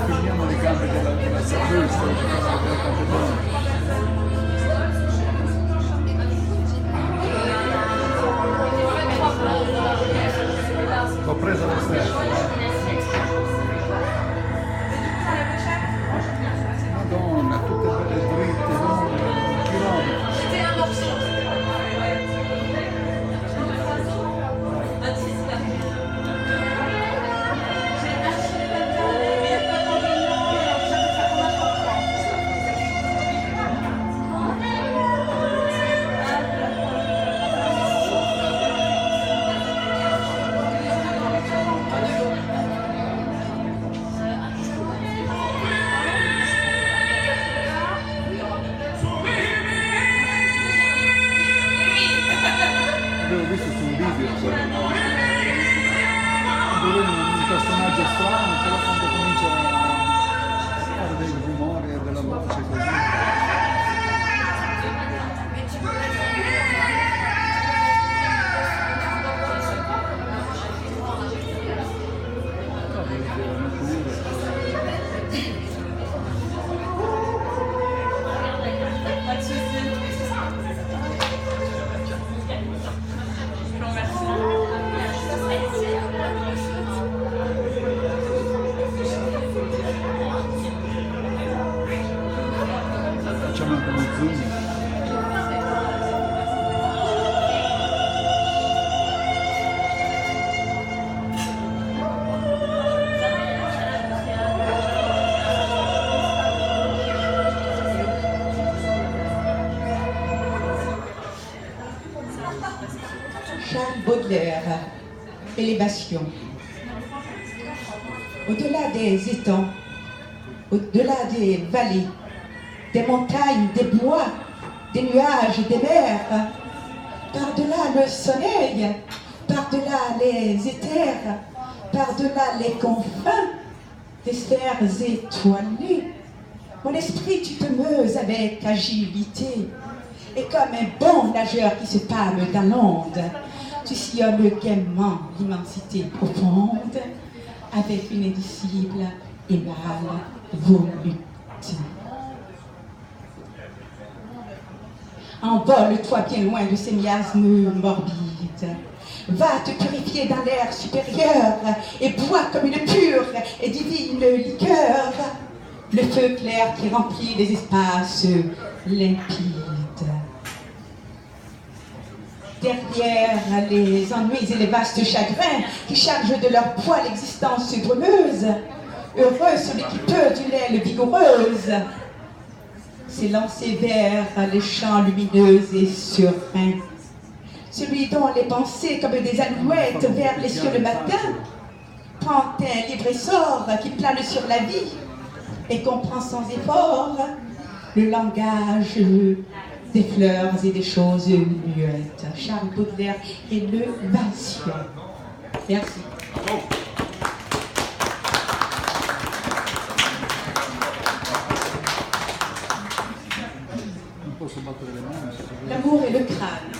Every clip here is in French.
Finiamo le gambe della salvezza, l'ho presa lo stesso. Madonna, tutte belle dritte, non un chilometro. Avevo visto su un video, dove un personaggio strano, però quando comincia a fare dei rumori e della voce così. Facciamo anche uno zoom. Charles Baudelaire, Élévation. Au-delà des étangs, au-delà des vallées, des montagnes, des bois, des nuages, des mers, par-delà le soleil, par-delà les éthers, par-delà les confins des sphères étoilées, mon esprit tu te meus avec agilité, et comme un bon nageur qui se pâme dans l'onde, tu sillonnes gaiement l'immensité profonde avec une indicible et mâle volupté. Envole-toi bien loin de ces miasmes morbides. Va te purifier dans l'air supérieur et bois comme une pure et divine liqueur le feu clair qui remplit les espaces limpides. Derrière les ennuis et les vastes chagrins qui chargent de leur poids l'existence brumeuse, heureux celui qui peut d'une aile vigoureuse s'élancer vers les champs lumineux et sereins. Celui dont les pensées comme des alouettes vers les cieux le matin prend un libre essor qui plane sur la vie et comprend sans effort le langage des fleurs et des choses muettes. Charles Baudelaire et l'Élévation. Merci. Bravo. L'amour et le crâne.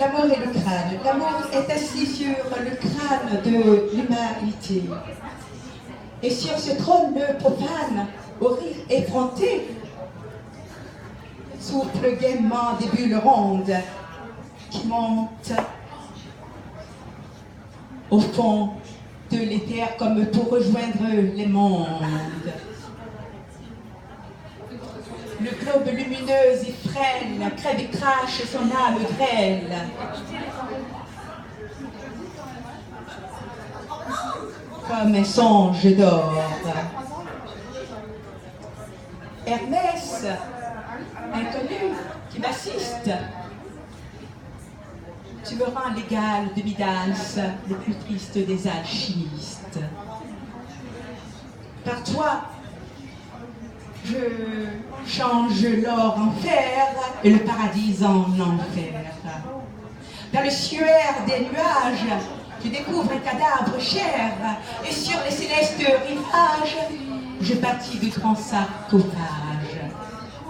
L'amour et le crâne. L'amour est assis sur le crâne de l'humanité. Et sur ce trône profane, au rire effronté, souffle gaiement des bulles rondes qui montent au fond de l'éther comme pour rejoindre les mondes. Le globe lumineux et frêle crève et crache son âme grêle. Comme un songe d'or. Hermès, inconnu, qui m'assiste, tu me rends l'égal de Midas, le plus triste des alchimistes. Par toi, je change l'or en fer et le paradis en enfer. Dans le suaire des nuages, je découvre un cadavre cher, et sur les célestes rivages, je bâtis de grands sarcophages,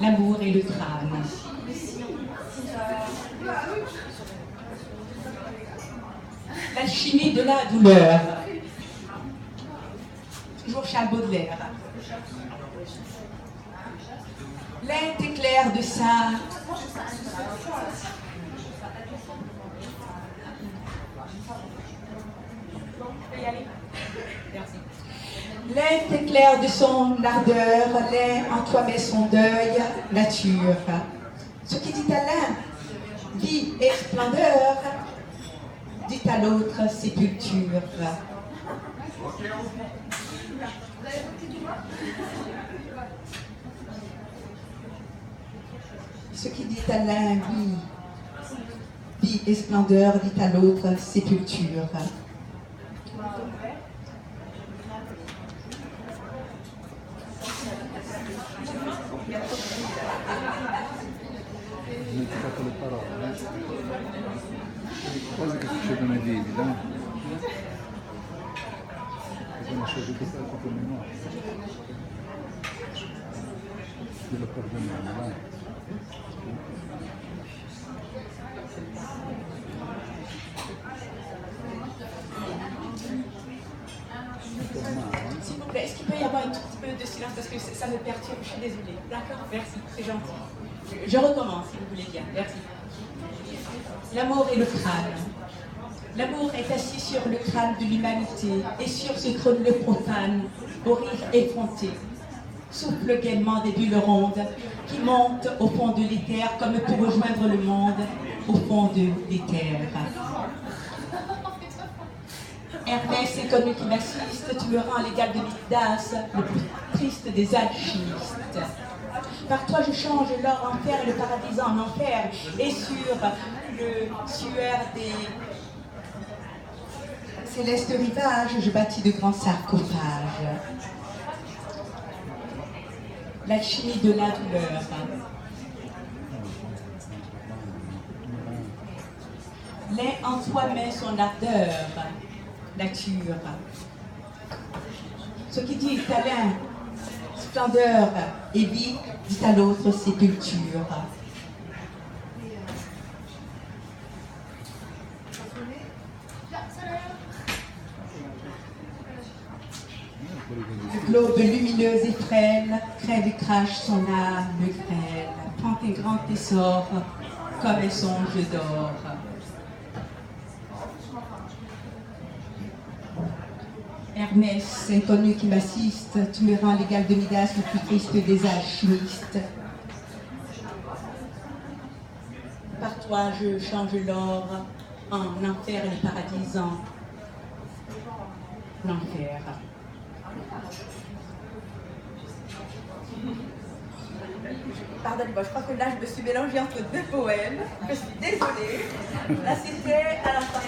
l'amour et le crâne. L'alchimie de la douleur. Toujours Charles Baudelaire. L'un éclair de ça. L'un éclair de son ardeur, l'un en toi met son deuil, nature. Ce qui dit à l'un, vie et splendeur, dit à l'autre, sépulture. Ce qui dit à l'un, vie et splendeur, dit à l'autre, sépulture. Dimenticato le parole, cose che succedono ai vivi, no? Che conosce tutto come noi. Glielo perdoniamo, dai. S'il vous plaît, est-ce qu'il peut y avoir un tout petit peu de silence parce que ça me perturbe, je suis désolée. D'accord, merci, c'est gentil. Je recommence si vous voulez bien, merci. L'amour et le crâne. L'amour est assis sur le crâne de l'humanité et sur ce trône le profane, au rire effronté. Souffle gaiement des bulles rondes qui montent au fond de l'éther comme pour rejoindre le monde au fond de l'éther. Ernest, inconnu qui m'assiste, tu me rends l'égal de Midas, le plus triste des alchimistes. Par toi je change l'or en fer et le paradis en enfer, et sur le suaire des célestes rivages, je bâtis de grands sarcophages. L'alchimie de la douleur. L'un en toi met son ardeur, nature. Ce qui dit à l'un splendeur et vie, dit à l'autre sépulture. Le globe lumineux et frêle crève et crache son âme grêle, prend un grand essor comme un songe d'or. Ernest, inconnu qui m'assiste, tu me rends l'égal de Midas, le plus triste des alchimistes. Par toi, je change l'or en enfer et le paradis en enfer. Pardonnez-moi, je crois que là, je me suis mélangée entre deux poèmes. Je suis désolée. Là, c'était à l'instant.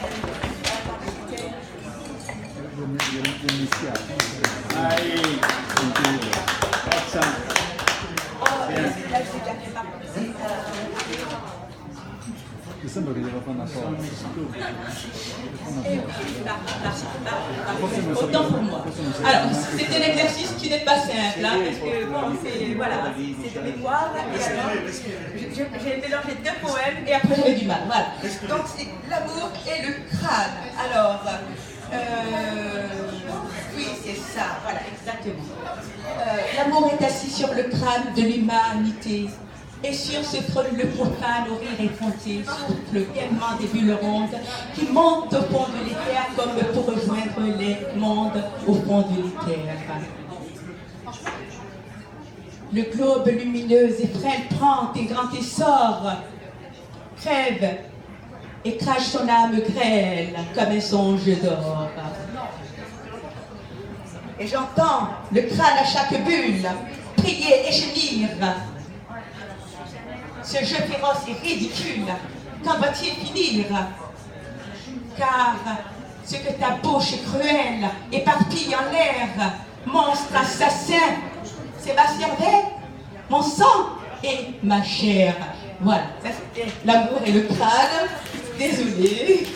Mi sembra che devo fare una cosa. Autant pour moi. Alors, c'est un exercice qui n'est pas simple, hein, parce que bon, c'est voilà, c'est de mémoire. Et alors, j'ai mélangé deux poèmes et après j'avais du mal. Voilà. Donc c'est l'amour et le crâne. Alors, oui, c'est ça. Voilà, exactement. L'amour est assis sur le crâne de l'humanité. Et sur ce trône le profane au rire effronté souffle gaiement des bulles rondes qui montent au fond de l'éther comme pour rejoindre les mondes au fond de l'éther. Le globe lumineux et frêle prend un grand essor, crève et crache son âme grêle comme un songe d'or. Et j'entends le crâne à chaque bulle prier et gémir. Ce jeu féroce et ridicule, quand va-t-il finir? car ce que ta bouche cruelle éparpille en l'air, monstre assassin, Sébastien Veil, mon sang et ma chair. Voilà, ça c'était l'amour et le crâne. Désolée.